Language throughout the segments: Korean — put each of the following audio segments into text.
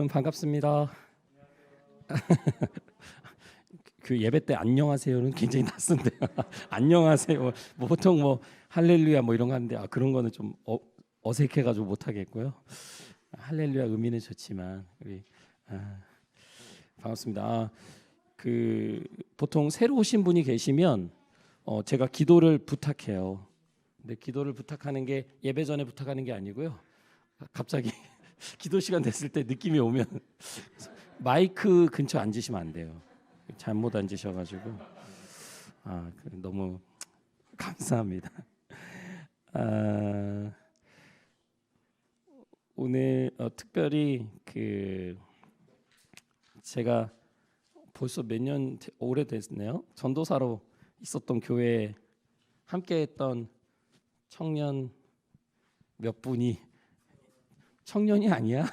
반갑습니다. 그 예배 때 안녕하세요는 굉장히 낯선데요. 안녕하세요. 뭐 보통 뭐 할렐루야 뭐 이런 거 하는데 그런 거는 좀 어색해가지고 못 하겠고요. 할렐루야 의미는 좋지만 우리 반갑습니다. 그 보통 새로 오신 분이 계시면 제가 기도를 부탁해요. 근데 기도를 부탁하는 게 예배 전에 부탁하는 게 아니고요. 갑자기 기도 시간 됐을 때 느낌이 오면 마이크 근처 앉으시면 안 돼요. 잘못 앉으셔가지고 너무 감사합니다. 오늘 특별히 제가 벌써 몇 년 오래됐네요. 전도사로 있었던 교회에 함께했던 청년 몇 분이 청년이 아니야?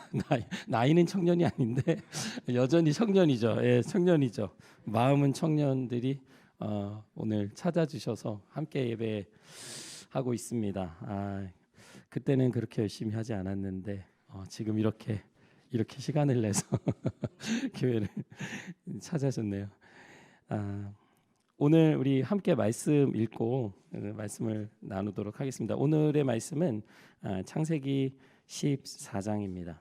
나이는 청년이 아닌데 여전히 청년이죠. 예, 청년이죠. 마음은 청년들이 오늘 찾아주셔서 함께 예배하고 있습니다. 그때는 그렇게 열심히 하지 않았는데 지금 이렇게 시간을 내서 교회를 찾아줬네요. 오늘 우리 함께 말씀 읽고 말씀을 나누도록 하겠습니다. 오늘의 말씀은 창세기 14장입니다.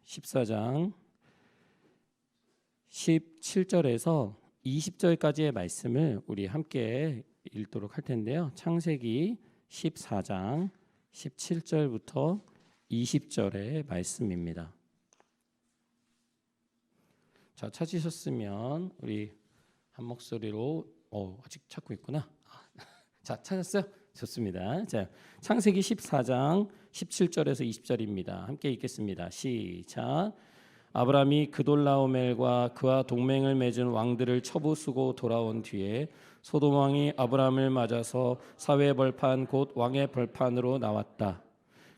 14장 17절에서 20절까지의 말씀을 우리 함께 읽도록 할 텐데요. 창세기 14장 17절부터 20절의 말씀입니다. 자, 찾으셨으면 우리 한 목소리로 아직 찾고 있구나. 자, 찾았어요? 좋습니다. 자, 창세기 14장 17절에서 20절입니다. 함께 읽겠습니다. 시작. 아브라함이 그돌라오멜과 그와 동맹을 맺은 왕들을 처부수고 돌아온 뒤에 소돔 왕이 아브라함을 맞아서 사회 벌판 곧 왕의 벌판으로 나왔다.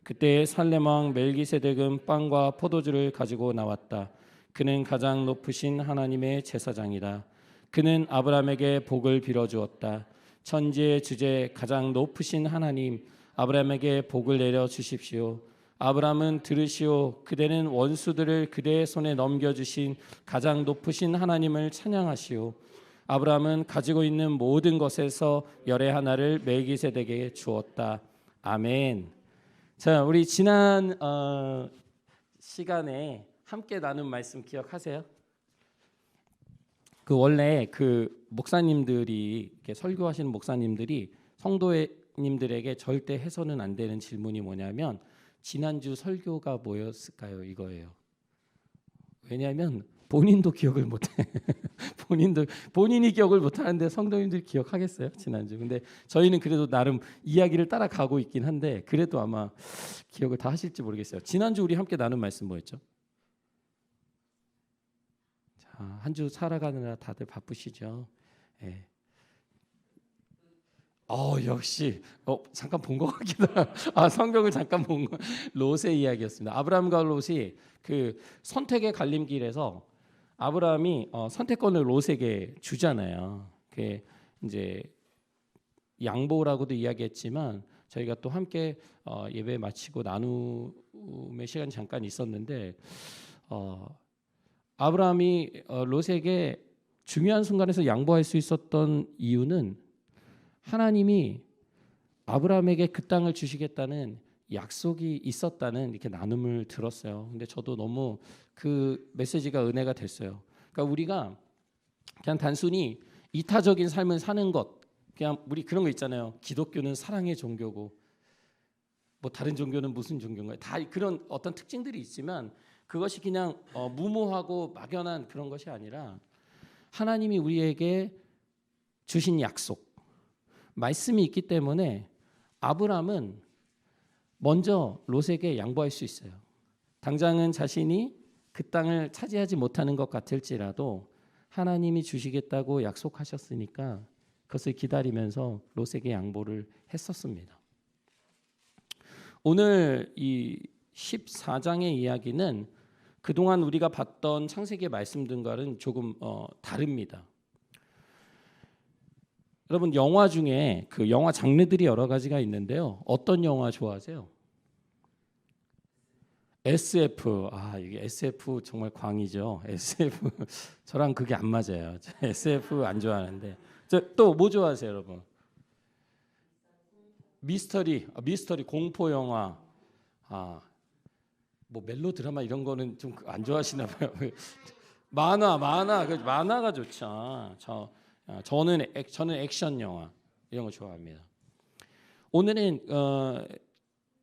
그때 살렘 왕 멜기세덱은 빵과 포도주를 가지고 나왔다. 그는 가장 높으신 하나님의 제사장이다. 그는 아브라함에게 복을 빌어주었다. 천지의 주제 가장 높으신 하나님, 아브라함에게 복을 내려 주십시오. 아브라함은 들으시오. 그대는 원수들을 그대의 손에 넘겨주신 가장 높으신 하나님을 찬양하시오. 아브라함은 가지고 있는 모든 것에서 열의 하나를 멜기세덱에게 주었다. 아멘. 자, 우리 지난 시간에 함께 나눈 말씀 기억하세요? 원래 목사님들이 이렇게 설교하시는 목사님들이 성도님들에게 절대 해서는 안 되는 질문이 뭐냐면 지난주 설교가 뭐였을까요? 이거예요. 왜냐하면 본인도 기억을 못해. 본인이 기억을 못하는데 성도님들이 기억하겠어요? 지난주. 근데 저희는 그래도 나름 이야기를 따라가고 있긴 한데 그래도 아마 기억을 다 하실지 모르겠어요. 지난주 우리 함께 나눈 말씀 뭐였죠? 한 주 살아가느라 다들 바쁘시죠? 예. 역시 잠깐 본 것 같기도 하고 성경을 잠깐 본 거 롯의 이야기였습니다. 아브라함과 롯이 그 선택의 갈림길에서 아브라함이 선택권을 롯에게 주잖아요. 그게 이제 양보라고도 이야기했지만 저희가 또 함께 예배 마치고 나눔의 시간이 잠깐 있었는데 아브라함이 롯에게 중요한 순간에서 양보할 수 있었던 이유는 하나님이 아브라함에게 그 땅을 주시겠다는 약속이 있었다는 이렇게 나눔을 들었어요. 근데 저도 너무 그 메시지가 은혜가 됐어요. 그러니까 우리가 그냥 단순히 이타적인 삶을 사는 것, 그냥 우리 그런 거 있잖아요. 기독교는 사랑의 종교고 뭐 다른 종교는 무슨 종교인가요? 다 그런 어떤 특징들이 있지만 그것이 그냥 무모하고 막연한 그런 것이 아니라 하나님이 우리에게 주신 약속, 말씀이 있기 때문에 아브라함은 먼저 롯에게 양보할 수 있어요. 당장은 자신이 그 땅을 차지하지 못하는 것 같을지라도 하나님이 주시겠다고 약속하셨으니까 그것을 기다리면서 롯에게 양보를 했었습니다. 오늘 이 14장의 이야기는 그동안 우리가 봤던 창세기의 말씀들과는 조금 다릅니다. 여러분 영화 중에 그 영화 장르들이 여러 가지가 있는데요. 어떤 영화 좋아하세요? SF. 이게 SF 정말 광이죠. SF 저랑 그게 안 맞아요. SF 안 좋아하는데. 또 뭐 좋아하세요, 여러분? 미스터리 공포 영화. 뭐 멜로 드라마 이런 거는 좀 안 좋아하시나 봐요. 만화가 좋죠. 저는 액션 영화 이런 거 좋아합니다. 오늘은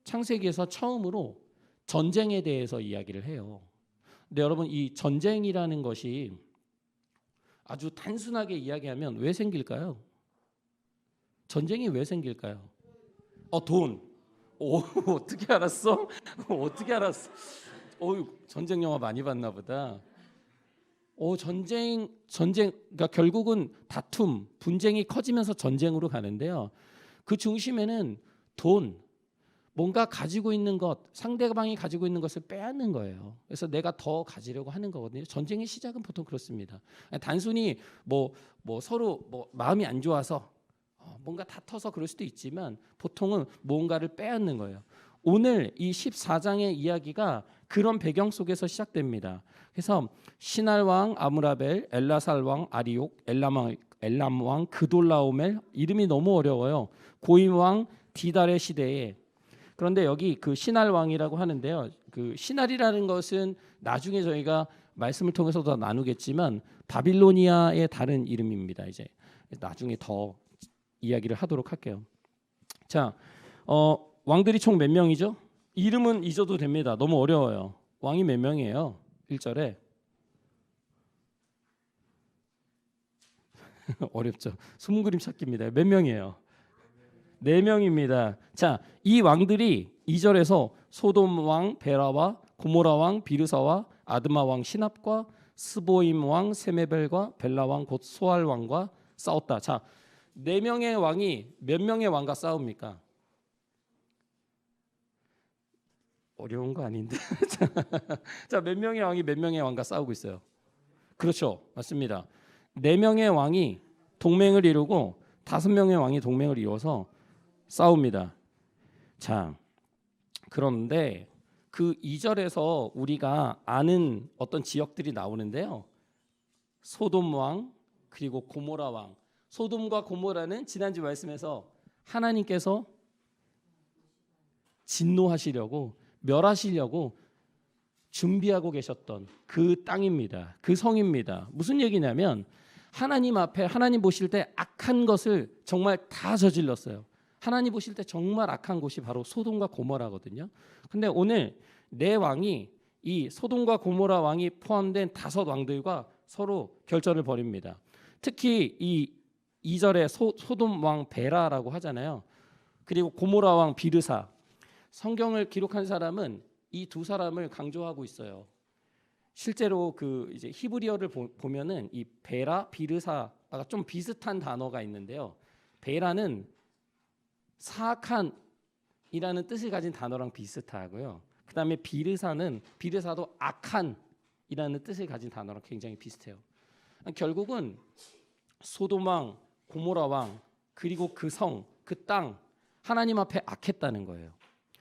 창세기에서 처음으로 전쟁에 대해서 이야기를 해요. 근데 여러분 이 전쟁이라는 것이 아주 단순하게 이야기하면 왜 생길까요? 전쟁이 왜 생길까요? 돈. 어떻게 알았어? 어떻게 알았어? 전쟁 영화 많이 봤나 보다. 그러니까 결국은 다툼, 분쟁이 커지면서 전쟁으로 가는데요. 그 중심에는 돈, 뭔가 가지고 있는 것, 상대방이 가지고 있는 것을 빼앗는 거예요. 그래서 내가 더 가지려고 하는 거거든요. 전쟁의 시작은 보통 그렇습니다. 단순히 뭐 서로 마음이 안 좋아서 뭔가 다퉈서 그럴 수도 있지만 보통은 뭔가를 빼앗는 거예요. 오늘 이 14장의 이야기가 그런 배경 속에서 시작됩니다. 그래서 시날 왕 아므라벨, 엘라살 왕 아리옥, 엘람 왕 그돌라오멜, 이름이 너무 어려워요. 고임 왕 디달의 시대에. 그런데 여기 그 시날 왕이라고 하는데요. 그 시날이라는 것은 나중에 저희가 말씀을 통해서 더 나누겠지만 바빌로니아의 다른 이름입니다. 이제 나중에 더 이야기를 하도록 할게요. 자, 왕들이 총 몇 명이죠? 이름은 잊어도 됩니다. 너무 어려워요. 왕이 몇 명이에요? 1절에 어렵죠. 숨은 그림 찾기입니다. 몇 명이에요? 4명입니다. 자, 이 왕들이 2절에서 소돔 왕 베라와 고모라 왕 비르사와 아드마 왕 시납과 스보임 왕 세메벨과 벨라 왕 곧 소알 왕과 싸웠다. 자, 4명의 왕이 몇 명의 왕과 싸웁니까? 어려운 거 아닌데. 자, 몇 명의 왕이 몇 명의 왕과 싸우고 있어요? 그렇죠. 맞습니다. 4명의 왕이 동맹을 이루고 5명의 왕이 동맹을 이뤄서 싸웁니다. 자, 그런데 그 2절에서 우리가 아는 어떤 지역들이 나오는데요. 소돔 왕 그리고 고모라 왕. 소돔과 고모라는 지난주 말씀에서 하나님께서 진노하시려고 멸하시려고 준비하고 계셨던 그 땅입니다. 그 성입니다. 무슨 얘기냐면 하나님 앞에 하나님 보실 때 악한 것을 정말 다 저질렀어요. 하나님 보실 때 정말 악한 곳이 바로 소돔과 고모라거든요. 근데 오늘 네 왕이 이 소돔과 고모라 왕이 포함된 5 왕들과 서로 결전을 벌입니다. 특히 이 2절에 소돔 왕 베라라고 하잖아요. 그리고 고모라 왕 비르사. 성경을 기록한 사람은 이 2 사람을 강조하고 있어요. 실제로 그 이제 히브리어를 보면은 이 베라, 비르사가 좀 비슷한 단어가 있는데요. 베라는 사악한이라는 뜻을 가진 단어랑 비슷하고요. 그다음에 비르사도 악한이라는 뜻을 가진 단어랑 굉장히 비슷해요. 결국은 소돔 왕, 고모라 왕 그리고 그 성, 그 땅 하나님 앞에 악했다는 거예요.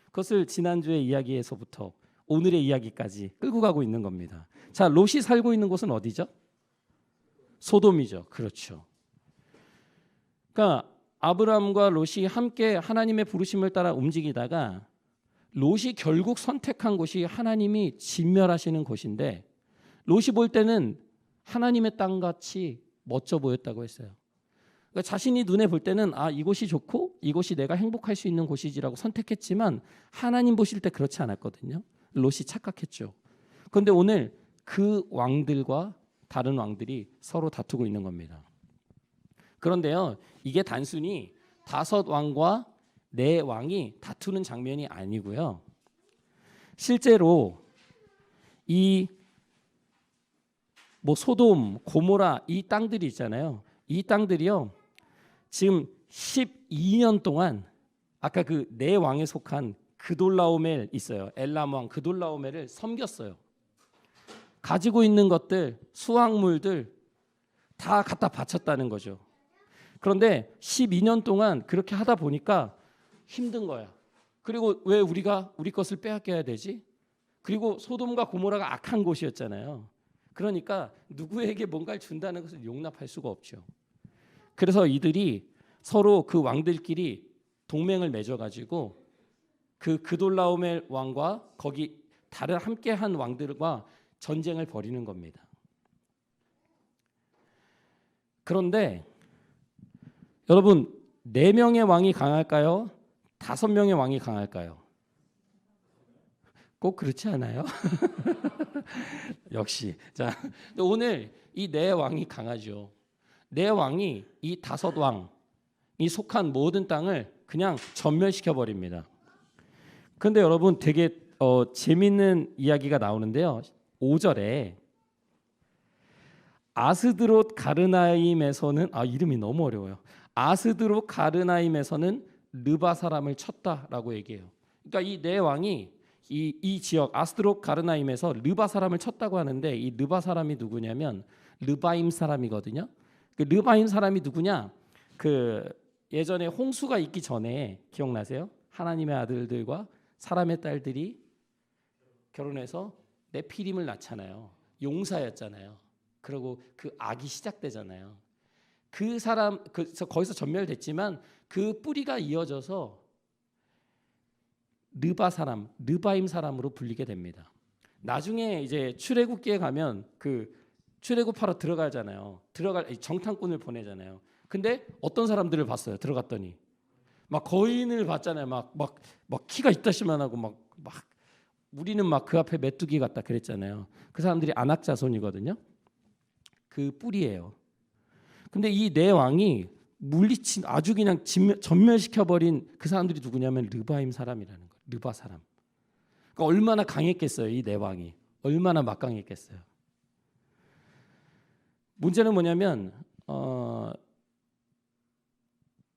그것을 지난주의 이야기에서부터 오늘의 이야기까지 끌고 가고 있는 겁니다. 자, 롯이 살고 있는 곳은 어디죠? 소돔이죠. 그렇죠. 그러니까 아브라함과 롯이 함께 하나님의 부르심을 따라 움직이다가 롯이 결국 선택한 곳이 하나님이 진멸하시는 곳인데 롯이 볼 때는 하나님의 땅같이 멋져 보였다고 했어요. 그러니까 자신이 눈에 볼 때는 이곳이 좋고 이곳이 내가 행복할 수 있는 곳이지라고 선택했지만 하나님 보실 때 그렇지 않았거든요. 롯이 착각했죠. 그런데 오늘 그 왕들과 다른 왕들이 서로 다투고 있는 겁니다. 그런데요, 이게 단순히 5 왕과 4 왕이 다투는 장면이 아니고요. 실제로 이 소돔, 고모라 이 땅들이 있잖아요. 이 땅들이요. 지금 12년 동안 아까 그 4 왕에 속한 그돌라오멜 있어요. 엘람 왕 그돌라오멜을 섬겼어요. 가지고 있는 것들, 수확물들 다 갖다 바쳤다는 거죠. 그런데 12년 동안 그렇게 하다 보니까 힘든 거야. 그리고 왜 우리가 우리 것을 빼앗겨야 되지? 그리고 소돔과 고모라가 악한 곳이었잖아요. 그러니까 누구에게 뭔가를 준다는 것을 용납할 수가 없죠. 그래서 이들이 서로 그 왕들끼리 동맹을 맺어가지고 그 그돌라오멜 왕과 거기 다른 함께한 왕들과 전쟁을 벌이는 겁니다. 그런데 여러분 4명의 왕이 강할까요? 5명의 왕이 강할까요? 꼭 그렇지 않아요? 역시. 자, 오늘 이 4왕이 강하죠. 4왕이 이 5왕이 속한 모든 땅을 그냥 전멸시켜 버립니다. 그런데 여러분 되게 재밌는 이야기가 나오는데요. 5절에 아스드롯 가르나임에서는 이름이 너무 어려워요. 아스드롯 가르나임에서는 르바 사람을 쳤다라고 얘기해요. 그러니까 이 4왕이 이 지역 아스드롯 가르나임에서 르바 사람을 쳤다고 하는데 이 르바 사람이 누구냐면 르바임 사람이거든요. 그 르바임 사람이 누구냐? 그 예전에 홍수가 있기 전에 기억나세요? 하나님의 아들들과 사람의 딸들이 결혼해서 네피림을 낳잖아요. 용사였잖아요. 그리고 그 악이 시작되잖아요. 그 사람 거기서 전멸됐지만 그 뿌리가 이어져서 르바 사람, 르바임 사람으로 불리게 됩니다. 나중에 이제 출애굽기에 가면 그 출애굽하러 들어가잖아요. 들어갈 정탐꾼을 보내잖아요. 근데 어떤 사람들을 봤어요. 들어갔더니 막 거인을 봤잖아요. 막 키가 이따시만하고 막 우리는 막 그 앞에 메뚜기 같다 그랬잖아요. 그 사람들이 아낙 자손이거든요. 그 뿌리예요. 근데 이 4왕이 물리친 아주 그냥 전멸시켜 버린 그 사람들이 누구냐면 르바임 사람이라는 거예요. 르바 사람. 그러니까 얼마나 강했겠어요. 이 4왕이 얼마나 막강했겠어요. 문제는 뭐냐면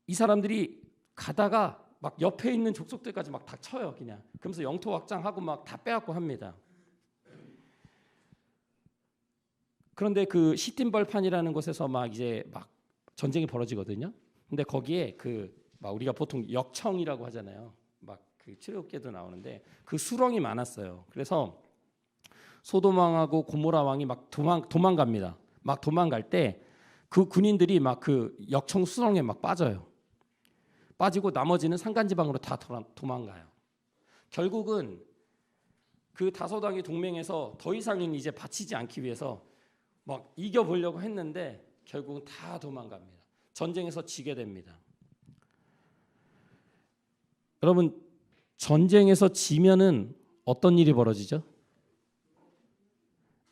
이 사람들이 가다가 막 옆에 있는 족속들까지 막 다 쳐요. 그냥 그러면서 영토 확장하고 막 다 빼앗고 합니다. 그런데 그 시틴벌판이라는 곳에서 막 이제 막 전쟁이 벌어지거든요. 근데 거기에 막 우리가 보통 역청이라고 하잖아요. 막 그 출애굽기에도 나오는데 그 수렁이 많았어요. 그래서 소돔 왕하고 고모라 왕이 막 도망갑니다. 막 도망갈 때 그 군인들이 막 그 역청 수렁에 막 빠져요. 빠지고 나머지는 산간지방으로 다 도망가요. 결국은 그 5왕이 동맹해서 더 이상은 이제 바치지 않기 위해서 막 이겨보려고 했는데 결국은 다 도망갑니다. 전쟁에서 지게 됩니다. 여러분 전쟁에서 지면은 어떤 일이 벌어지죠?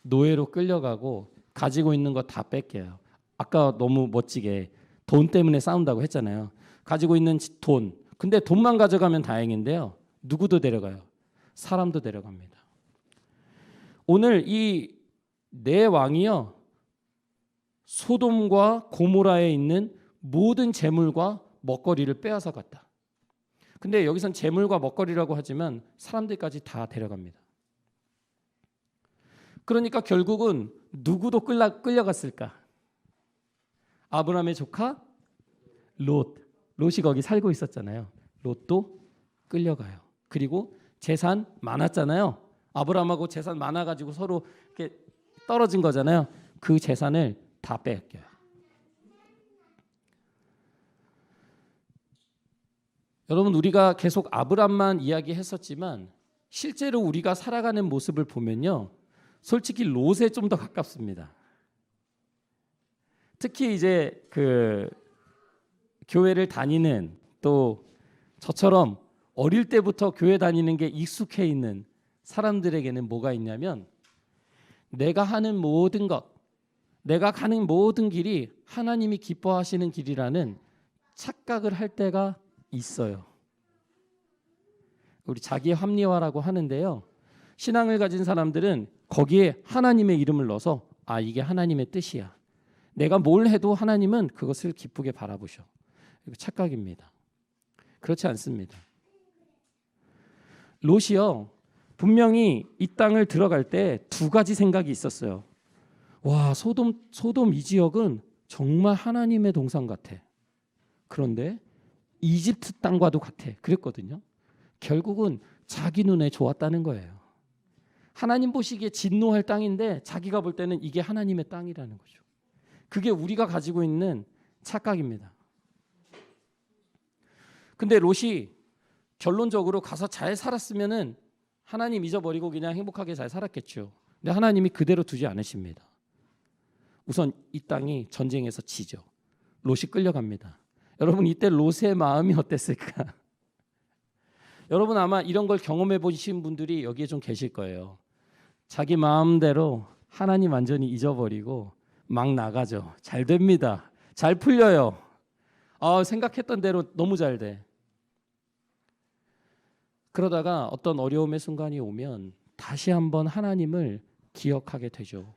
노예로 끌려가고 가지고 있는 거 다 뺏겨요. 아까 너무 멋지게 돈 때문에 싸운다고 했잖아요. 가지고 있는 돈. 근데 돈만 가져가면 다행인데요. 누구도 데려가요. 사람도 데려갑니다. 오늘 이 4왕이요. 소돔과 고모라에 있는 모든 재물과 먹거리를 빼앗아 갔다. 근데 여기선 재물과 먹거리라고 하지만 사람들까지 다 데려갑니다. 그러니까 결국은 누구도 끌려갔을까? 아브라함의 조카 롯이 거기 살고 있었잖아요. 롯도 끌려가요. 그리고 재산 많았잖아요. 아브라함하고 재산 많아가지고 서로 이렇게 떨어진 거잖아요. 그 재산을 다 뺏겨요. 여러분 우리가 계속 아브람만 이야기했었지만 실제로 우리가 살아가는 모습을 보면요. 솔직히 롯에 좀 더 가깝습니다. 특히 이제 그 교회를 다니는 또 저처럼 어릴 때부터 교회 다니는 게 익숙해 있는 사람들에게는 뭐가 있냐면 내가 하는 모든 것, 내가 가는 모든 길이 하나님이 기뻐하시는 길이라는 착각을 할 때가 있어요. 우리 자기 합리화라고 하는데요. 신앙을 가진 사람들은 거기에 하나님의 이름을 넣어서 이게 하나님의 뜻이야. 내가 뭘 해도 하나님은 그것을 기쁘게 바라보셔. 이거 착각입니다. 그렇지 않습니다. 롯이요. 분명히 이 땅을 들어갈 때 2가지 생각이 있었어요. 와, 소돔 이 지역은 정말 하나님의 동산 같아. 그런데 이집트 땅과도 같아. 그랬거든요. 결국은 자기 눈에 좋았다는 거예요. 하나님 보시기에 진노할 땅인데 자기가 볼 때는 이게 하나님의 땅이라는 거죠. 그게 우리가 가지고 있는 착각입니다. 근데 롯이 결론적으로 가서 잘 살았으면은 하나님 잊어버리고 그냥 행복하게 잘 살았겠죠. 근데 하나님이 그대로 두지 않으십니다. 우선 이 땅이 전쟁에서 지죠. 롯이 끌려갑니다. 여러분 이때 롯의 마음이 어땠을까? 여러분 아마 이런 걸 경험해 보신 분들이 여기에 좀 계실 거예요. 자기 마음대로 하나님 완전히 잊어버리고 막 나가죠. 잘 됩니다. 잘 풀려요. 생각했던 대로 너무 잘 돼. 그러다가 어떤 어려움의 순간이 오면 다시 한번 하나님을 기억하게 되죠.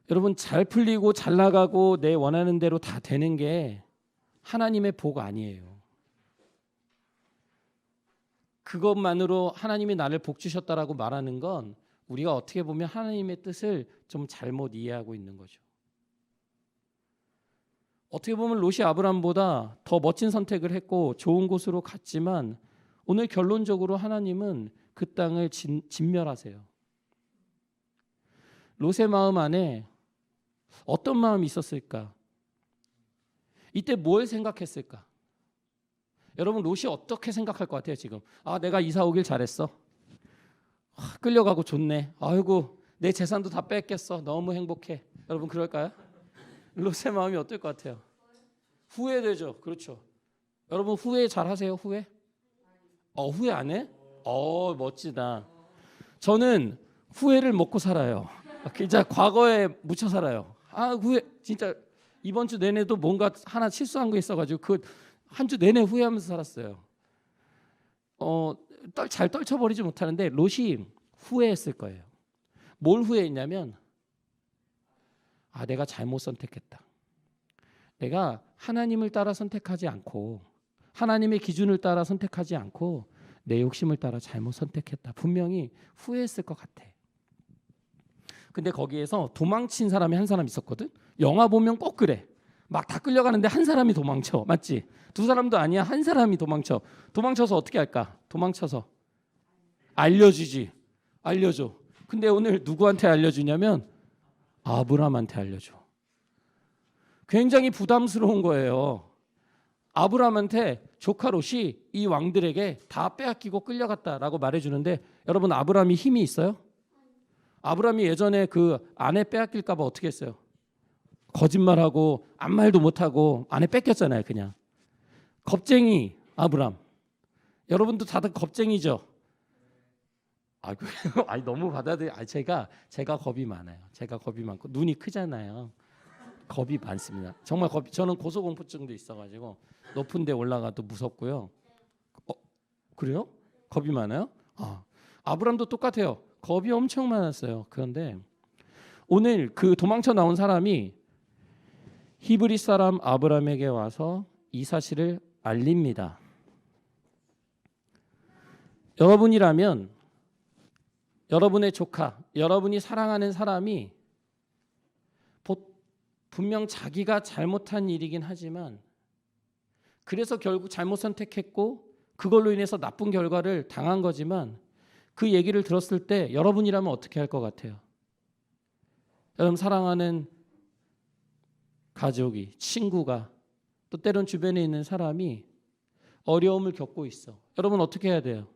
여러분 잘 풀리고 잘 나가고 내 원하는 대로 다 되는 게 하나님의 복 아니에요. 그것만으로 하나님이 나를 복 주셨다라고 말하는 건 우리가 어떻게 보면 하나님의 뜻을 좀 잘못 이해하고 있는 거죠. 어떻게 보면 롯이 아브람보다 더 멋진 선택을 했고 좋은 곳으로 갔지만 오늘 결론적으로 하나님은 그 땅을 진멸하세요. 롯의 마음 안에 어떤 마음이 있었을까? 이때 뭘 생각했을까? 여러분 롯이 어떻게 생각할 것 같아요 지금? 내가 이사 오길 잘했어. 끌려가고 좋네. 아이고 내 재산도 다 뺏겼어. 너무 행복해. 여러분 그럴까요? 롯의 마음이 어떨 것 같아요? 후회되죠. 그렇죠. 여러분 후회 잘하세요? 후회? 후회 안 해? 멋지다. 저는 후회를 먹고 살아요. 진짜 과거에 묻혀 살아요. 후회 진짜 이번 주 내내도 뭔가 하나 실수한 거 있어가지고 그 한 주 내내 후회하면서 살았어요. 잘 떨쳐버리지 못하는데 롯이 후회했을 거예요. 뭘 후회했냐면 내가 잘못 선택했다. 내가 하나님을 따라 선택하지 않고 하나님의 기준을 따라 선택하지 않고 내 욕심을 따라 잘못 선택했다. 분명히 후회했을 것 같아. 근데 거기에서 도망친 사람이 한 사람 있었거든. 영화 보면 꼭 그래. 막 다 끌려가는데 한 사람이 도망쳐. 맞지? 두 사람도 아니야. 한 사람이 도망쳐. 도망쳐서 어떻게 할까? 도망쳐서 알려주지. 알려줘. 근데 오늘 누구한테 알려주냐면 아브람한테 알려줘. 굉장히 부담스러운 거예요. 아브람한테 조카 롯이 이 왕들에게 다 빼앗기고 끌려갔다라고 말해주는데 여러분 아브람이 힘이 있어요? 아브람이 예전에 그 아내 빼앗길까 봐 어떻게 했어요? 거짓말하고 아무 말도 못하고 아내 뺏겼잖아요. 그냥 겁쟁이 아브람. 여러분도 다들 겁쟁이죠? 아니 너무 제가 겁이 많아요. 제가 겁이 많고 눈이 크잖아요. 겁이 많습니다. 정말 저는 고소공포증도 있어가지고 높은 데 올라가도 무섭고요. 그래요? 겁이 많아요? 아브람도 똑같아요. 겁이 엄청 많았어요. 그런데 오늘 그 도망쳐 나온 사람이 히브리 사람 아브람에게 와서 이 사실을 알립니다. 여러분이라면 여러분의 조카, 여러분이 사랑하는 사람이 분명 자기가 잘못한 일이긴 하지만 그래서 결국 잘못 선택했고 그걸로 인해서 나쁜 결과를 당한 거지만 그 얘기를 들었을 때 여러분이라면 어떻게 할 것 같아요? 여러분 사랑하는 가족이, 친구가 또 때론 주변에 있는 사람이 어려움을 겪고 있어. 여러분 어떻게 해야 돼요?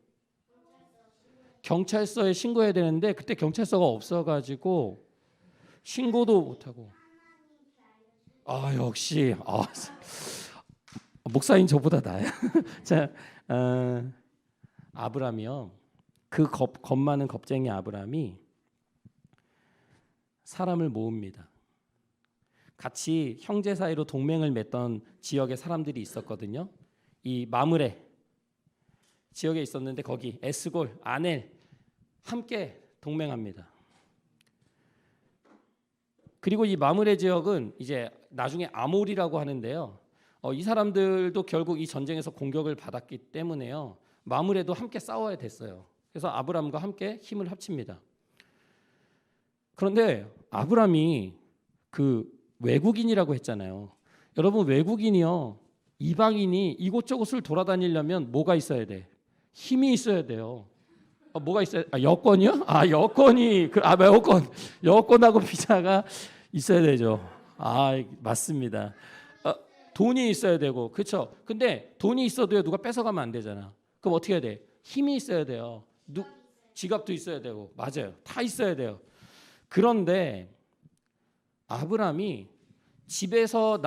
경찰서에 신고해야 되는데 그때 경찰서가 없어가지고 신고도 못하고 역시 목사인 저보다 나아요. 자, 아브람이요. 그 겁 많은 겁쟁이 아브람이 사람을 모읍니다. 같이 형제 사이로 동맹을 맺던 지역의 사람들이 있었거든요. 이 마므레 지역에 있었는데 거기 에스골, 아넬 함께 동맹합니다. 그리고 이 마므레 지역은 이제 나중에 아몰이라고 하는데요. 이 사람들도 결국 이 전쟁에서 공격을 받았기 때문에요. 마므레도 함께 싸워야 됐어요. 그래서 아브람과 함께 힘을 합칩니다. 그런데 아브람이 그 외국인이라고 했잖아요. 여러분 외국인이요, 이방인이 이곳저곳을 돌아다니려면 뭐가 있어야 돼? 힘이 있어야 돼요. 뭐가 있어야? 여권이요? 여권이 여권하고 비자가 있어야 되죠. 맞습니다. 돈이 있어야 되고, 그렇죠. 근데 돈이 있어도요, 누가 뺏어가면 안 되잖아. 그럼 어떻게 해야 돼? 힘이 있어야 돼요. 지갑도 있어야 되고, 맞아요. 다 있어야 돼요. 그런데 아브람이 집에서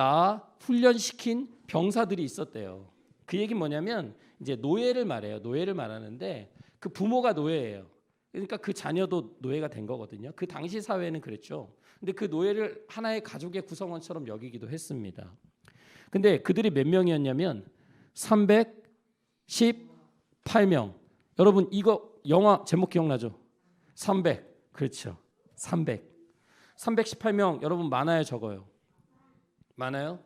훈련시킨 병사들이 있었대요. 그 얘기는 뭐냐면 이제 노예를 말해요. 노예를 말하는데 그 부모가 노예예요. 그러니까 그 자녀도 노예가 된 거거든요. 그 당시 사회는 그랬죠. 근데 그 노예를 하나의 가족의 구성원처럼 여기기도 했습니다. 근데 그들이 몇 명이었냐면 318명. 여러분 이거 영화 제목 기억나죠? 300. 그렇죠. 318명. 여러분 많아요, 적어요? 많아요?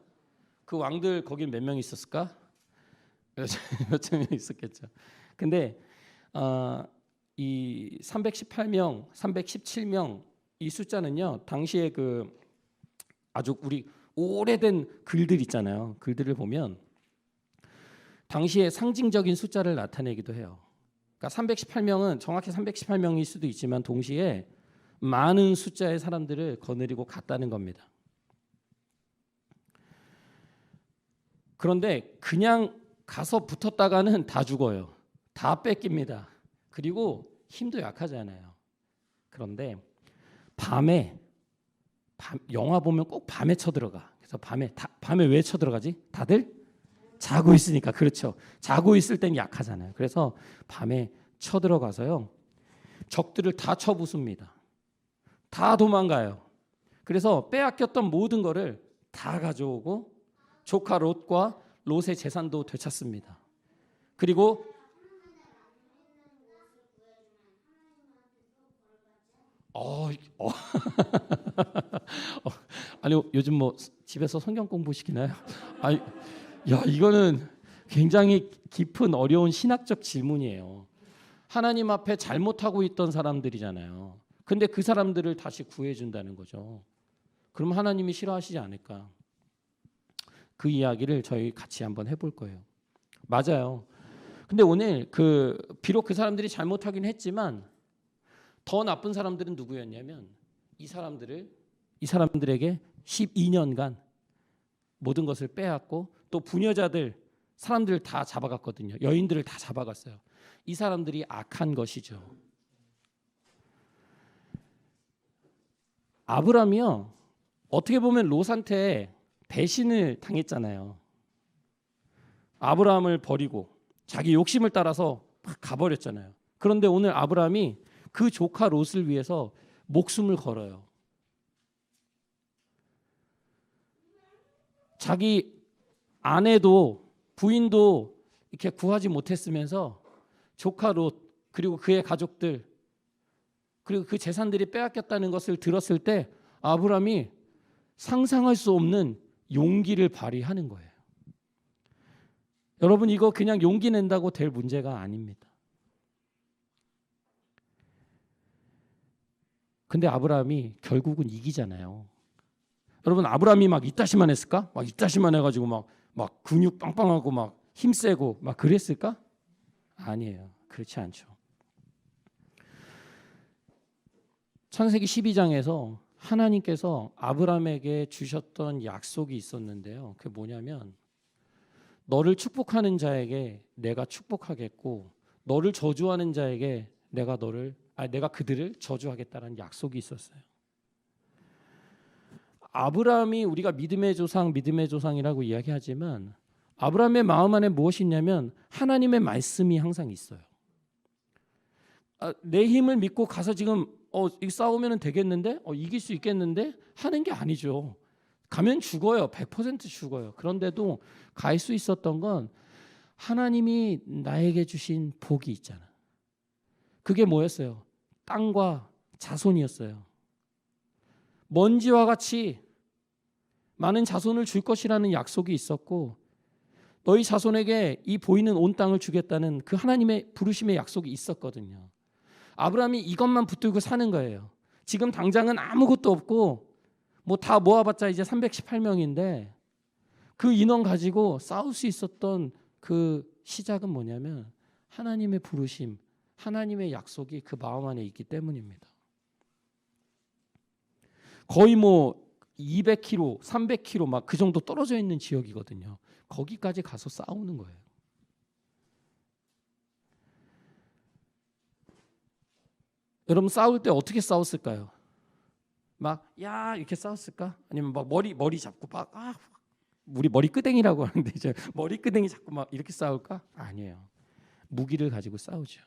그 왕들 거긴 몇 명 있었을까? 몇 명 있었겠죠. 근데 이 318명, 317명 이 숫자는요, 당시에 그 아주 우리 오래된 글들 있잖아요. 글들을 보면 당시에 상징적인 숫자를 나타내기도 해요. 그러니까 318명은 정확히 318명일 수도 있지만 동시에 많은 숫자의 사람들을 거느리고 갔다는 겁니다. 그런데 그냥 가서 붙었다가는 다 죽어요. 다 뺏깁니다. 그리고 힘도 약하잖아요. 그런데 영화 보면 꼭 밤에 쳐들어가. 그래서 밤에 왜 쳐들어가지? 다들 자고 있으니까. 그렇죠. 자고 있을 땐 약하잖아요. 그래서 밤에 쳐들어가서요, 적들을 다 쳐부숩니다. 다 도망가요. 그래서 빼앗겼던 모든 거를 다 가져오고 조카 롯과 롯의 재산도 되찾습니다. 그리고 아니 요즘 뭐 집에서 성경 공부시키나요? 이거는 굉장히 깊은 어려운 신학적 질문이에요. 하나님 앞에 잘못하고 있던 사람들이잖아요. 근데 그 사람들을 다시 구해준다는 거죠. 그럼 하나님이 싫어하시지 않을까? 그 이야기를 저희 같이 한번 해볼 거예요. 맞아요. 근데 오늘 비록 그 사람들이 잘못하긴 했지만 더 나쁜 사람들은 누구였냐면 이 사람들에게 12년간 모든 것을 빼앗고 또 사람들을 다 잡아갔거든요. 여인들을 다 잡아갔어요. 이 사람들이 악한 것이죠. 아브람이요, 어떻게 보면 롯한테 배신을 당했잖아요. 아브라함을 버리고 자기 욕심을 따라서 막 가버렸잖아요. 그런데 오늘 아브라함이 그 조카 롯을 위해서 목숨을 걸어요. 자기 아내도 부인도 이렇게 구하지 못했으면서 조카 롯 그리고 그의 가족들 그리고 그 재산들이 빼앗겼다는 것을 들었을 때 아브라함이 상상할 수 없는 용기를 발휘하는 거예요. 여러분 이거 그냥 용기 낸다고 될 문제가 아닙니다. 근데 아브라함이 결국은 이기잖아요. 여러분 아브라함이 막 이따시만 했을까? 막 이따시만 해가지고 막 근육 빵빵하고 막 힘세고 막 그랬을까? 아니에요. 그렇지 않죠. 창세기 12장에서 하나님께서 아브라함에게 주셨던 약속이 있었는데요. 그게 뭐냐면 너를 축복하는 자에게 내가 축복하겠고 너를 저주하는 자에게 내가 그들을 저주하겠다는 약속이 있었어요. 아브라함이 우리가 믿음의 조상이라고 이야기하지만 아브라함의 마음 안에 무엇이 있냐면 하나님의 말씀이 항상 있어요. 내 힘을 믿고 가서 지금 싸우면 되겠는데? 이길 수 있겠는데? 하는 게 아니죠. 가면 죽어요. 100% 죽어요. 그런데도 갈 수 있었던 건 하나님이 나에게 주신 복이 있잖아. 그게 뭐였어요? 땅과 자손이었어요. 먼지와 같이 많은 자손을 줄 것이라는 약속이 있었고 너희 자손에게 이 보이는 온 땅을 주겠다는 그 하나님의 부르심의 약속이 있었거든요. 아브라함이 이것만 붙들고 사는 거예요. 지금 당장은 아무것도 없고 뭐 다 모아봤자 이제 318명인데 그 인원 가지고 싸울 수 있었던 그 시작은 뭐냐면 하나님의 부르심, 하나님의 약속이 그 마음 안에 있기 때문입니다. 거의 뭐 200km, 300km 막 그 정도 떨어져 있는 지역이거든요. 거기까지 가서 싸우는 거예요. 여러분 싸울 때 어떻게 싸웠을까요? 막 야 이렇게 싸웠을까? 아니면 막 머리 잡고 막 우리 머리끄댕이라고 하는데 이제 머리끄댕이 잡고 막 이렇게 싸울까? 아니에요. 무기를 가지고 싸우죠.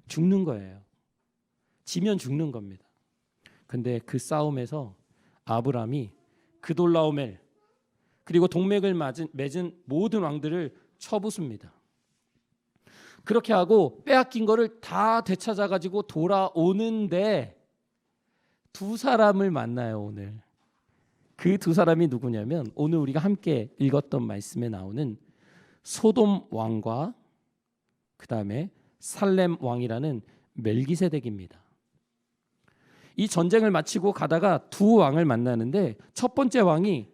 죽는 거예요. 지면 죽는 겁니다. 근데 그 싸움에서 아브람이 그돌라오멜 그리고 동맥을 맺은 모든 왕들을 쳐부숩니다. 그렇게 하고 빼앗긴 거를 다 되찾아 가지고 돌아오는데 두 사람을 만나요. 오늘 그 두 사람이 누구냐면 오늘 우리가 함께 읽었던 말씀에 나오는 소돔 왕과 그 다음에 살렘 왕이라는 멜기세덱입니다. 이 전쟁을 마치고 가다가 두 왕을 만나는데 첫 번째 왕이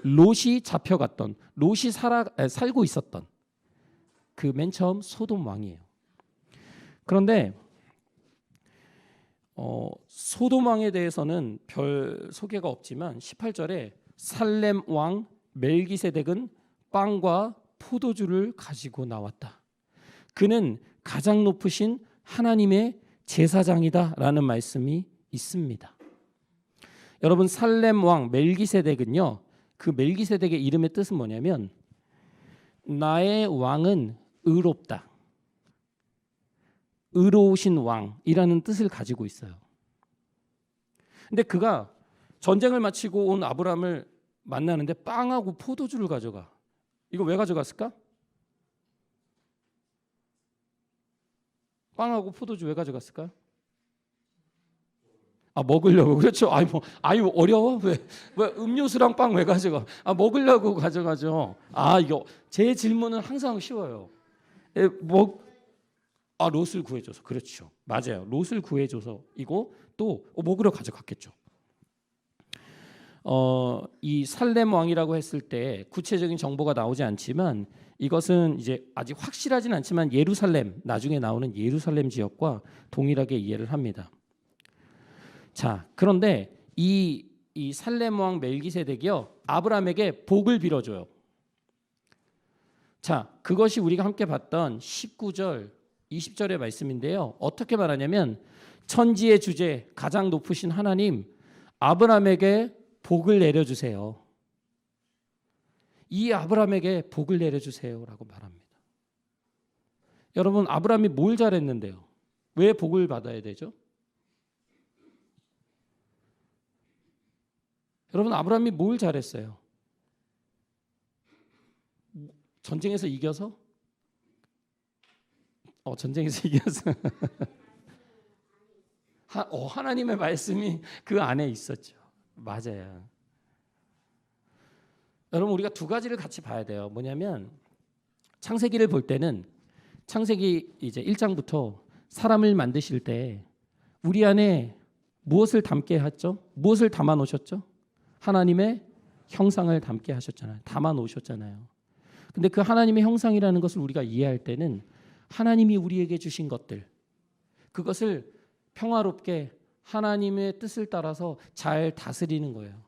롯이 잡혀갔던, 롯이 살고 있었던 그 맨 처음 소돔 왕이에요. 그런데 소돔 왕에 대해서는 별 소개가 없지만 18절에 살렘 왕 멜기세덱은 빵과 포도주를 가지고 나왔다. 그는 가장 높으신 하나님의 제사장이다라는 말씀이 있습니다. 여러분 살렘 왕 멜기세덱은요. 그 멜기세덱의 이름의 뜻은 뭐냐면 나의 왕은 의롭다. 의로우신 왕이라는 뜻을 가지고 있어요. 근데 그가 전쟁을 마치고 온 아브람을 만나는데 빵하고 포도주를 가져가. 이거 왜 가져갔을까? 빵하고 포도주 왜 가져갔을까? 먹으려고. 그렇죠. 아유 어려워? 왜 음료수랑 빵 왜 가져가? 먹으려고 가져가죠. 이거 제 질문은 항상 쉬워요. 롯을 구해줘서. 그렇죠. 맞아요. 롯을 구해줘서 이거 또 먹으러 가져갔겠죠. 이 살렘 왕이라고 했을 때 구체적인 정보가 나오지 않지만 이것은 이제 아직 확실하진 않지만 예루살렘, 나중에 나오는 예루살렘 지역과 동일하게 이해를 합니다. 자, 그런데 이 살렘 왕 멜기세덱이요 아브라함에게 복을 빌어줘요. 자, 그것이 우리가 함께 봤던 19절, 20절의 말씀인데요. 어떻게 말하냐면 천지의 주제, 가장 높으신 하나님, 아브라함에게 복을 내려주세요. 이 아브라함에게 복을 내려주세요라고 말합니다. 여러분, 아브라함이 뭘 잘했는데요? 왜 복을 받아야 되죠? 여러분, 아브라함이 뭘 잘했어요? 전쟁에서 이겨서? 전쟁에서 이겨서 하나님의 말씀이 그 안에 있었죠. 맞아요. 여러분, 우리가 두 가지를 같이 봐야 돼요. 뭐냐면 창세기를 볼 때는 창세기 이제 1장부터 사람을 만드실 때 우리 안에 무엇을 담게 했죠? 무엇을 담아 놓으셨죠? 하나님의 형상을 담게 하셨잖아요. 담아 놓으셨잖아요. 근데 그 하나님의 형상이라는 것을 우리가 이해할 때는 하나님이 우리에게 주신 것들, 그것을 평화롭게 하나님의 뜻을 따라서 잘 다스리는 거예요.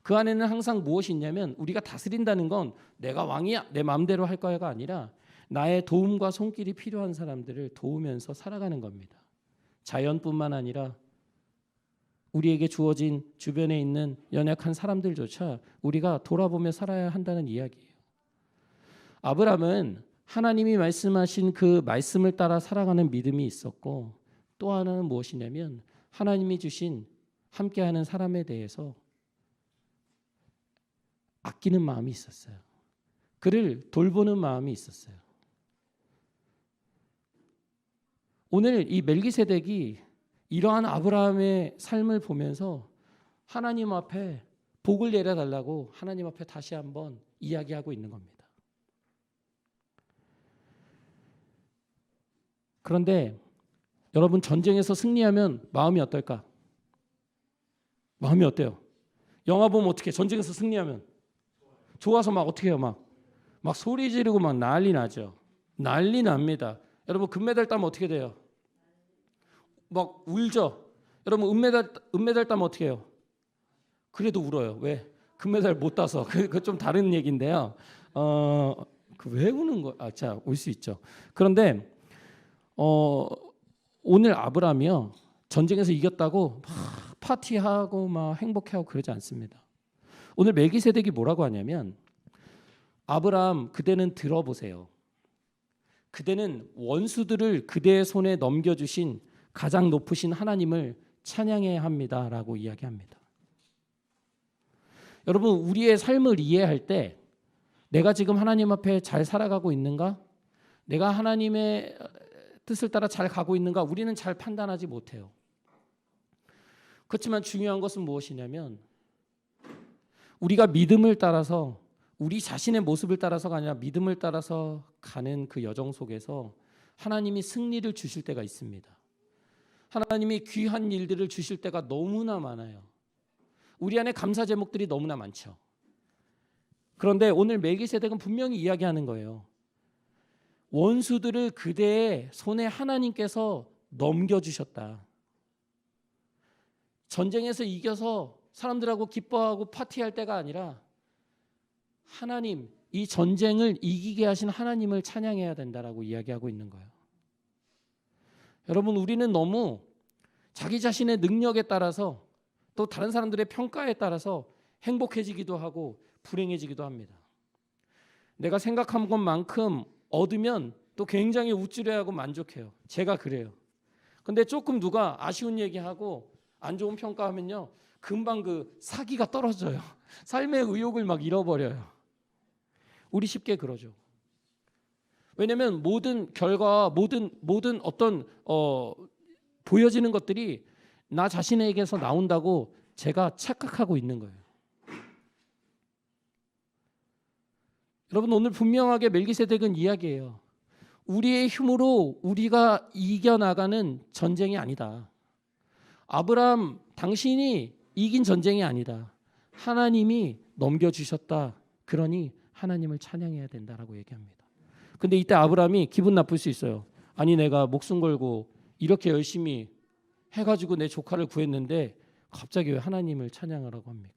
그 안에는 항상 무엇이 있냐면 우리가 다스린다는 건 내가 왕이야, 내 마음대로 할 거야가 아니라 나의 도움과 손길이 필요한 사람들을 도우면서 살아가는 겁니다. 자연뿐만 아니라 우리에게 주어진 주변에 있는 연약한 사람들조차 우리가 돌아보며 살아야 한다는 이야기예요. 아브람은 하나님이 말씀하신 그 말씀을 따라 살아가는 믿음이 있었고 또 하나는 무엇이냐면 하나님이 주신 함께하는 사람에 대해서 아끼는 마음이 있었어요. 그를 돌보는 마음이 있었어요. 오늘 이 멜기세덱이 이러한 아브라함의 삶을 보면서 하나님 앞에 복을 내려달라고 하나님 앞에 다시 한번 이야기하고 있는 겁니다. 그런데 여러분, 전쟁에서 승리하면 마음이 어떨까? 마음이 어때요? 영화 보면 어떻게 전쟁에서 승리하면 좋아서 막 어떻게 해요? 막 소리 지르고 막 난리 나죠. 난리 납니다. 여러분 금메달 따면 어떻게 돼요? 막 울죠. 여러분 은메달 따면 어떻게 해요? 그래도 울어요. 왜? 금메달 못 따서. 그 좀 다른 얘기인데요. 왜 우는 거? 자, 울 수 있죠. 그런데 오늘 아브라함이요. 전쟁에서 이겼다고 막 파티하고 막 행복해하고 그러지 않습니다. 오늘 멜기세덱이 뭐라고 하냐면 아브라함 그대는 들어보세요. 그대는 원수들을 그대의 손에 넘겨주신 가장 높으신 하나님을 찬양해야 합니다라고 이야기합니다. 여러분 우리의 삶을 이해할 때 내가 지금 하나님 앞에 잘 살아가고 있는가? 내가 하나님의 뜻을 따라 잘 가고 있는가? 우리는 잘 판단하지 못해요. 그렇지만 중요한 것은 무엇이냐면 우리가 믿음을 따라서 우리 자신의 모습을 따라서가 아니라 믿음을 따라서 가는 그 여정 속에서 하나님이 승리를 주실 때가 있습니다. 하나님이 귀한 일들을 주실 때가 너무나 많아요. 우리 안에 감사 제목들이 너무나 많죠. 그런데 오늘 멜기세덱은 분명히 이야기하는 거예요. 원수들을 그대의 손에 하나님께서 넘겨주셨다. 전쟁에서 이겨서 사람들하고 기뻐하고 파티할 때가 아니라 하나님, 이 전쟁을 이기게 하신 하나님을 찬양해야 된다라고 이야기하고 있는 거예요. 여러분 우리는 너무 자기 자신의 능력에 따라서 또 다른 사람들의 평가에 따라서 행복해지기도 하고 불행해지기도 합니다. 내가 생각한 것만큼 얻으면 또 굉장히 우쭐해하고 만족해요. 제가 그래요. 근데 조금 누가 아쉬운 얘기하고 안 좋은 평가하면요 금방 그 사기가 떨어져요. 삶의 의욕을 막 잃어버려요. 우리 쉽게 그러죠. 왜냐하면 모든 결과, 모든 어떤 보여지는 것들이 나 자신에게서 나온다고 제가 착각하고 있는 거예요. 여러분 오늘 분명하게 멜기세덱은 이야기해요. 우리의 힘으로 우리가 이겨나가는 전쟁이 아니다. 아브라함 당신이 이긴 전쟁이 아니다. 하나님이 넘겨주셨다. 그러니 하나님을 찬양해야 된다라고 얘기합니다. 근데 이때 아브라함이 기분 나쁠 수 있어요. 아니 내가 목숨 걸고 이렇게 열심히 해가지고 내 조카를 구했는데 갑자기 왜 하나님을 찬양하라고 합니까?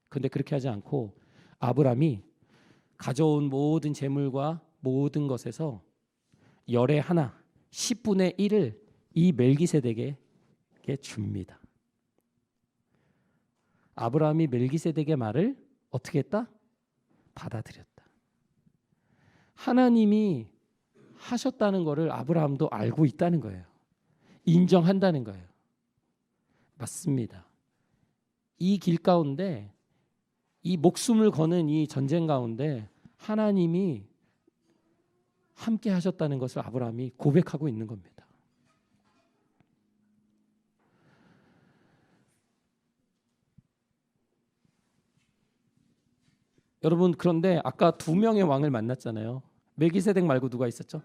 근데 그렇게 하지 않고 아브라함이 가져온 모든 재물과 모든 것에서 열의 하나 10분의 1을 이 멜기세덱에게 줍니다. 아브라함이 멜기세덱의 말을 어떻게 했다? 받아들였다. 하나님이 하셨다는 것을 아브라함도 알고 있다는 거예요. 인정한다는 거예요. 맞습니다. 이 길 가운데 이 목숨을 거는 이 전쟁 가운데 하나님이 함께 하셨다는 것을 아브라함이 고백하고 있는 겁니다. 여러분 그런데 아까 두 명의 왕을 만났잖아요. 멜기세덱 말고 누가 있었죠?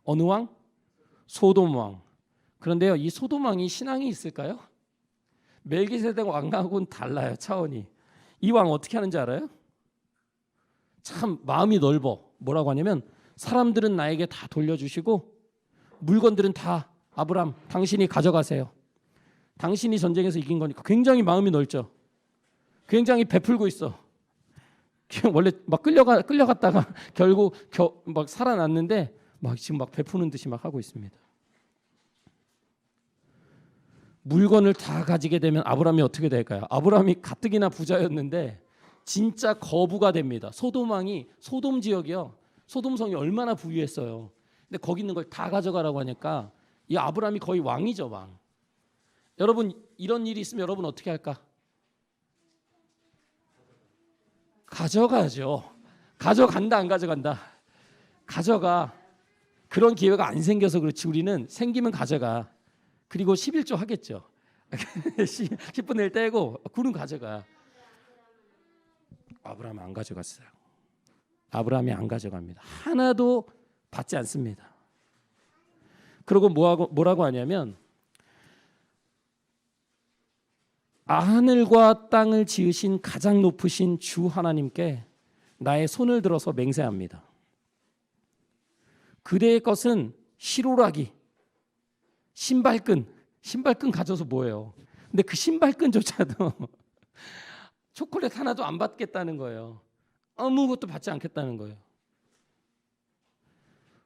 어느 왕? 소돔 왕. 그런데요, 이 소돔 왕이 신앙이 있을까요? 멜기세덱 왕하고는 달라요, 차원이. 이 왕 어떻게 하는지 알아요? 참 마음이 넓어. 뭐라고 하냐면 사람들은 나에게 다 돌려주시고 물건들은 다 아브람 당신이 가져가세요. 당신이 전쟁에서 이긴 거니까. 굉장히 마음이 넓죠. 굉장히 베풀고 있어. 원래 막 끌려갔다가 결국 막 살아났는데 막 지금 막 베푸는 듯이 막 하고 있습니다. 물건을 다 가지게 되면 아브람이 어떻게 될까요? 아브람이 가뜩이나 부자였는데 진짜 거부가 됩니다. 소돔 왕이 소돔 지역이요. 소돔성이 얼마나 부유했어요. 근데 거기 있는 걸 다 가져가라고 하니까 이 아브람이 거의 왕이죠, 왕. 여러분 이런 일이 있으면 여러분 어떻게 할까? 가져가죠. 가져간다 안 가져간다? 가져가. 그런 기회가 안 생겨서 그렇지 우리는 생기면 가져가. 그리고 11조 하겠죠. 10분의 1 떼고 굴은 가져가. 아브라함 안 가져갔어요. 아브라함이 안 가져갑니다. 하나도 받지 않습니다. 그리고 뭐라고 하냐면 하늘과 땅을 지으신 가장 높으신 주 하나님께 나의 손을 들어서 맹세합니다. 그대의 것은 실오라기, 신발끈 가져서 뭐예요? 근데 그 신발끈조차도 초콜릿 하나도 안 받겠다는 거예요. 아무것도 받지 않겠다는 거예요.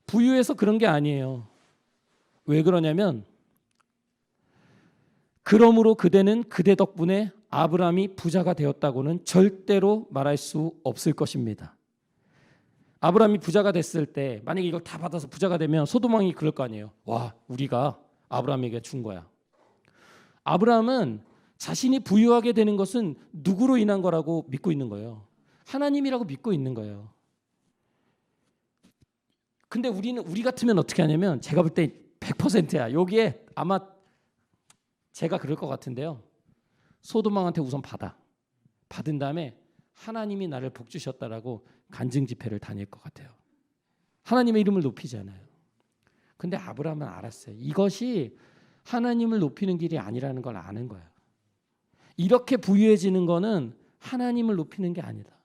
부유해서 그런 게 아니에요. 왜 그러냐면 그러므로 그대는 그대 덕분에 아브라함이 부자가 되었다고는 절대로 말할 수 없을 것입니다. 아브라함이 부자가 됐을 때 만약에 이걸 다 받아서 부자가 되면 소돔 왕이 그럴 거 아니에요. 와, 우리가 아브라함에게 준 거야. 아브라함은 자신이 부유하게 되는 것은 누구로 인한 거라고 믿고 있는 거예요. 하나님이라고 믿고 있는 거예요. 근데 우리 같으면 어떻게 하냐면 제가 볼 때 100%야. 여기에 아마 제가 그럴 것 같은데요. 소돔 왕한테 우선 받은 다음에 하나님이 나를 복 주셨다라고 간증 집회를 다닐 것 같아요. 하나님의 이름을 높이잖아요. 근데 아브라함은 알았어요. 이것이 하나님을 높이는 길이 아니라는 걸 아는 거예요. 이렇게 부유해지는 거는 하나님을 높이는 게 아니다.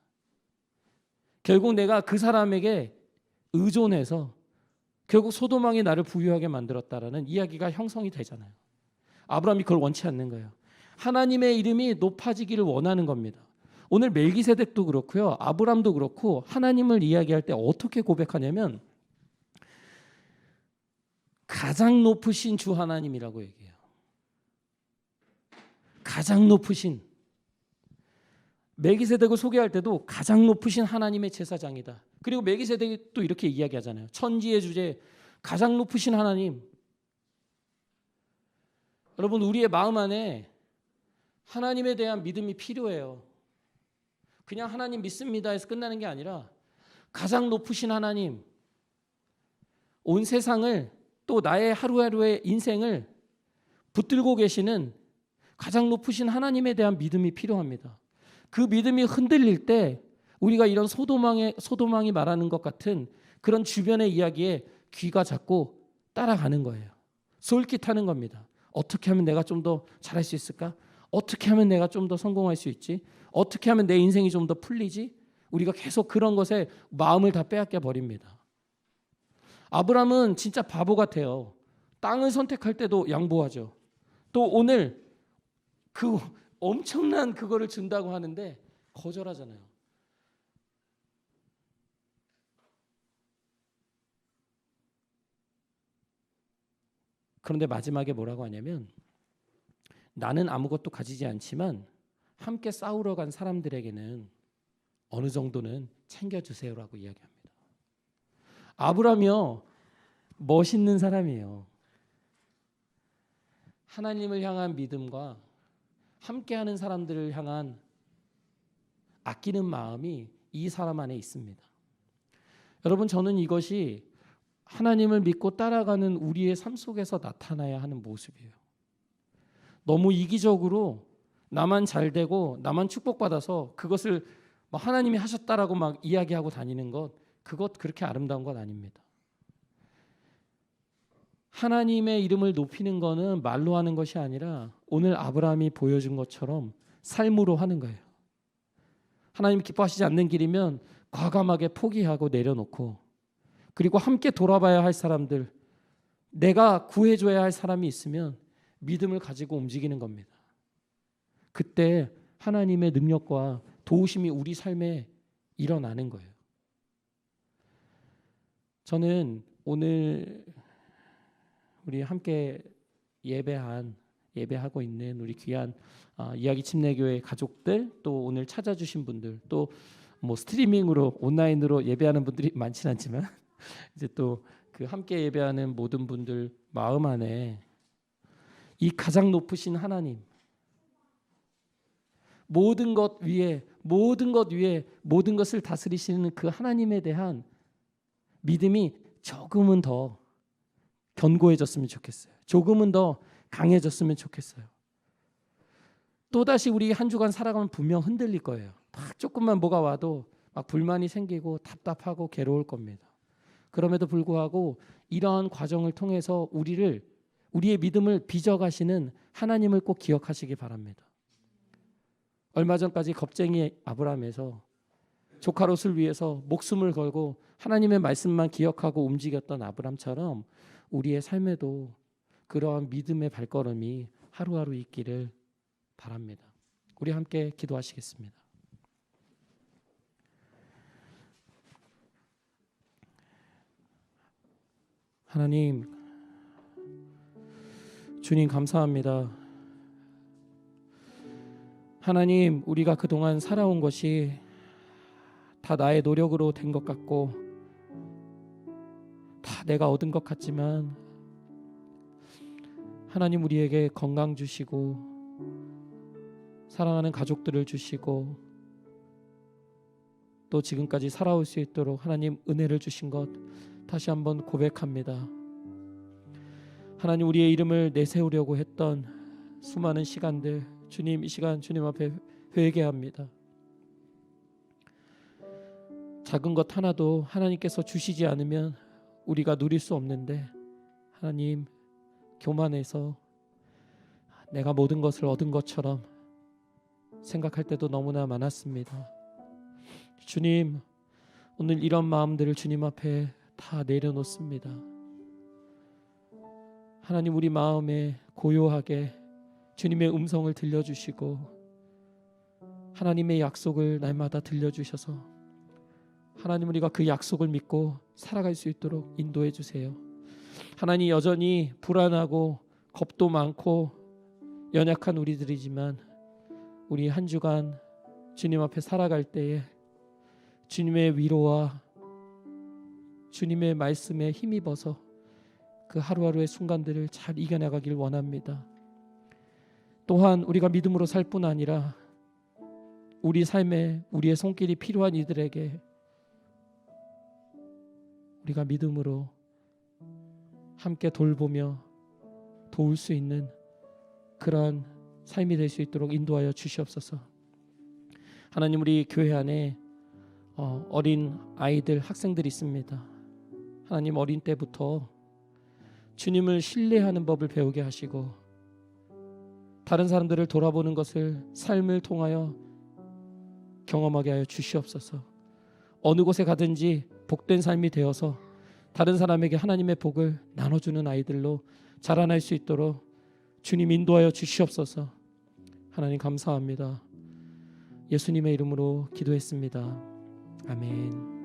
결국 내가 그 사람에게 의존해서 결국 소돔 왕이 나를 부유하게 만들었다라는 이야기가 형성이 되잖아요. 아브라함이 그걸 원치 않는 거예요. 하나님의 이름이 높아지기를 원하는 겁니다. 오늘 멜기세덱도 그렇고요. 아브라함도 그렇고 하나님을 이야기할 때 어떻게 고백하냐면 가장 높으신 주 하나님이라고 얘기해요. 가장 높으신. 멜기세덱을 소개할 때도 가장 높으신 하나님의 제사장이다. 그리고 멜기세덱이 또 이렇게 이야기하잖아요. 천지의 주제 가장 높으신 하나님. 여러분 우리의 마음 안에 하나님에 대한 믿음이 필요해요. 그냥 하나님 믿습니다 해서 끝나는 게 아니라 가장 높으신 하나님, 온 세상을 또 나의 하루하루의 인생을 붙들고 계시는 가장 높으신 하나님에 대한 믿음이 필요합니다. 그 믿음이 흔들릴 때 우리가 이런 소돔왕이 말하는 것 같은 그런 주변의 이야기에 귀가 잡고 따라가는 거예요. 솔깃하는 겁니다. 어떻게 하면 내가 좀 더 잘할 수 있을까? 어떻게 하면 내가 좀 더 성공할 수 있지? 어떻게 하면 내 인생이 좀 더 풀리지? 우리가 계속 그런 것에 마음을 다 빼앗겨 버립니다. 아브라함은 진짜 바보 같아요. 땅을 선택할 때도 양보하죠. 또 오늘 그 엄청난 그거를 준다고 하는데 거절하잖아요. 그런데 마지막에 뭐라고 하냐면 나는 아무것도 가지지 않지만 함께 싸우러 간 사람들에게는 어느 정도는 챙겨주세요라고 이야기합니다. 아브라함이요 멋있는 사람이에요. 하나님을 향한 믿음과 함께하는 사람들을 향한 아끼는 마음이 이 사람 안에 있습니다. 여러분 저는 이것이 하나님을 믿고 따라가는 우리의 삶 속에서 나타나야 하는 모습이에요. 너무 이기적으로 나만 잘 되고 나만 축복받아서 그것을 하나님이 하셨다라고 막 이야기하고 다니는 것, 그것 그렇게 아름다운 것 아닙니다. 하나님의 이름을 높이는 것은 말로 하는 것이 아니라 오늘 아브라함이 보여준 것처럼 삶으로 하는 거예요. 하나님 기뻐하시지 않는 길이면 과감하게 포기하고 내려놓고 그리고 함께 돌아봐야 할 사람들, 내가 구해줘야 할 사람이 있으면 믿음을 가지고 움직이는 겁니다. 그때 하나님의 능력과 도우심이 우리 삶에 일어나는 거예요. 저는 오늘 우리 함께 예배하고 있는 우리 귀한 이야기 침례교회 가족들, 또 오늘 찾아주신 분들, 또 뭐 스트리밍으로 온라인으로 예배하는 분들이 많지는 않지만 이제 또 그 함께 예배하는 모든 분들 마음 안에 이 가장 높으신 하나님, 모든 것 위에 모든 것을 다스리시는 그 하나님에 대한 믿음이 조금은 더 견고해졌으면 좋겠어요. 조금은 더 강해졌으면 좋겠어요. 또다시 우리 한 주간 살아가면 분명 흔들릴 거예요. 막 조금만 뭐가 와도 막 불만이 생기고 답답하고 괴로울 겁니다. 그럼에도 불구하고 이러한 과정을 통해서 우리의 믿음을 빚어가시는 하나님을 꼭 기억하시기 바랍니다. 얼마 전까지 겁쟁이 아브라함에서 조카롯을 위해서 목숨을 걸고 하나님의 말씀만 기억하고 움직였던 아브람처럼 우리의 삶에도 그러한 믿음의 발걸음이 하루하루 있기를 바랍니다. 우리 함께 기도하시겠습니다. 하나님, 주님 감사합니다. 하나님, 우리가 그동안 살아온 것이 다 나의 노력으로 된 것 같고 다 내가 얻은 것 같지만 하나님 우리에게 건강 주시고 사랑하는 가족들을 주시고 또 지금까지 살아올 수 있도록 하나님 은혜를 주신 것 다시 한번 고백합니다. 하나님, 우리의 이름을 내세우려고 했던 수많은 시간들, 주님 이 시간 주님 앞에 회개합니다. 작은 것 하나도 하나님께서 주시지 않으면 우리가 누릴 수 없는데 하나님, 교만해서 내가 모든 것을 얻은 것처럼 생각할 때도 너무나 많았습니다. 주님, 오늘 이런 마음들을 주님 앞에 다 내려놓습니다. 하나님, 우리 마음에 고요하게 주님의 음성을 들려주시고 하나님의 약속을 날마다 들려주셔서 하나님, 우리가 그 약속을 믿고 살아갈 수 있도록 인도해 주세요. 하나님, 여전히 불안하고 겁도 많고 연약한 우리들이지만 우리 한 주간 주님 앞에 살아갈 때에 주님의 위로와 주님의 말씀에 힘입어서 그 하루하루의 순간들을 잘 이겨나가길 원합니다. 또한 우리가 믿음으로 살 뿐 아니라 우리 삶에 우리의 손길이 필요한 이들에게 우리가 믿음으로 함께 돌보며 도울 수 있는 그러한 삶이 될 수 있도록 인도하여 주시옵소서. 하나님, 우리 교회 안에 어린 아이들, 학생들이 있습니다. 하나님, 어린 때부터 주님을 신뢰하는 법을 배우게 하시고 다른 사람들을 돌아보는 것을 삶을 통하여 경험하게 하여 주시옵소서. 어느 곳에 가든지 복된 삶이 되어서 다른 사람에게 하나님의 복을 나눠주는 아이들로 자라날 수 있도록 주님 인도하여 주시옵소서. 하나님 감사합니다. 예수님의 이름으로 기도했습니다. 아멘.